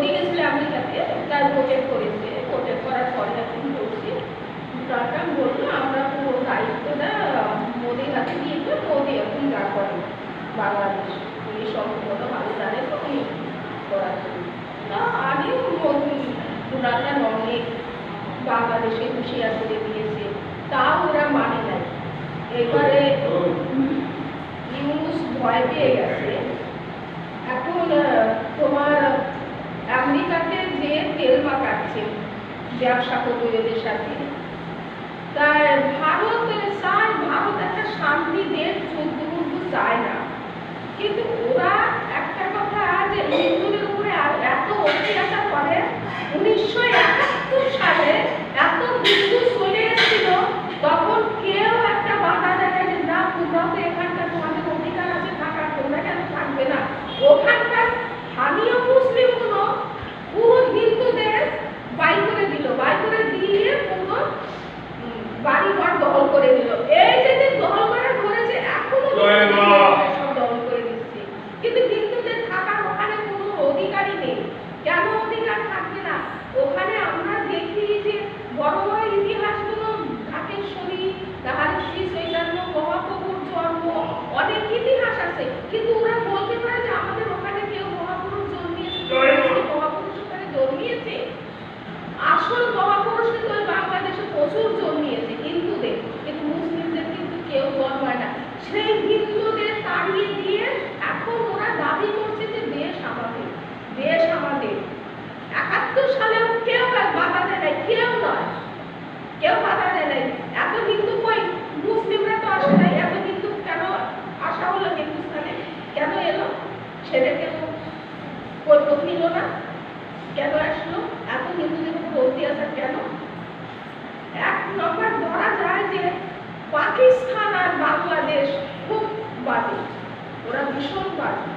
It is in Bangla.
মোদি গেছিল আমেরিকাতে, তার প্রজেক্ট করেছে, প্রজেক্ট করার পরে এখন বলছি ট্রাম্প বললো আমরা পুরো দায়িত্বটা মোদির হাতে দিয়ে দিল, মোদি এখন যা করে বাংলাদেশ উনি সম্পূর্ণ ভালো জানে তো উনি করাচ্ছেন। তা আগে ডোনাল্ড অনেক বাংলাদেশে হুঁশিয়ার করে দিয়েছে, তা ওরা মানে নাই। এবারে নিউজ ভয় পেয়ে গেছে। এখন তোমার আমেরিকাতে যে তেল মাখাচ্ছে ব্যবসা করবে এদের সাথে, তাই ভারত চায়, ভারত একটা শান্তি দেশ, যুদ্ধ চায় না। কিন্তু ওরা একটা কথা যে হিন্দুদের উপরে এত অত্যাচার করে, 1971 সালে এত হিন্দু চলে এসেছিল, তখন কেউ একটা বাধা দেয় যে না তোমরা তো এখানকার তোমাদের অধিকার আছে থাকার, তোমরা কেন থাকবে না। ওখানকার স্থানীয় মুসলিমগুলো পুরো হিন্দুদের বাই করে দিল, বাই করে দিয়ে পুরো বাড়ি ঘর দখল করে দিল। এই যে দখল করে ধরেছে এখনো সব দখল করে দিচ্ছে, কিন্তু হিন্দুদের থাকার ওখানে কোনো অধিকারই নেই। কেন অধিকার থাকবে না? ওখানে আমরা দেখি যে বড় বড় ইতিহাসগুলো, ঢাকেশ্বরী, তাহার শ্রী চৈতন্য মহাপ্রভুর জন্ম, অনেক ইতিহাস আছে, কিন্তু ওরা বলতে পারে যে আমাদের ওখানে কেউ মহাপুরুষ জন্মিয়েছে, মহাপুরুষ ওখানে জন্মিয়েছে। আসল মহাপুরুষ কিন্তু ওই বাংলাদেশে প্রচুর জন্মিয়েছে হিন্দুদের, কিন্তু মুসলিমদের কিন্তু কেউ জন্মায় না। সেই হিন্দুদের তাড়িয়ে দিয়ে এখন ওরা দাবি করছে যে দেশ আমাদের, দেশ আমাদের। 71 সালেও কেউ বাধা দেয় নাই, কেউ নয়, কেউ বাধা দেয় নাই। এত হিন্দু কই, মুসলিমরা তো আসে নাই, এত হিন্দু কেন আসা হলো হিন্দুস্তানে, কেন এলো? সেদেরকে তো কই নিল না, কেন আসলো? এত হিন্দুদের উপর অত্যাচার কেন? এক নম্বর ধরা যায় যে পাকিস্তান আর বাংলাদেশ খুব বাদী, ওরা ভীষণ বাদী।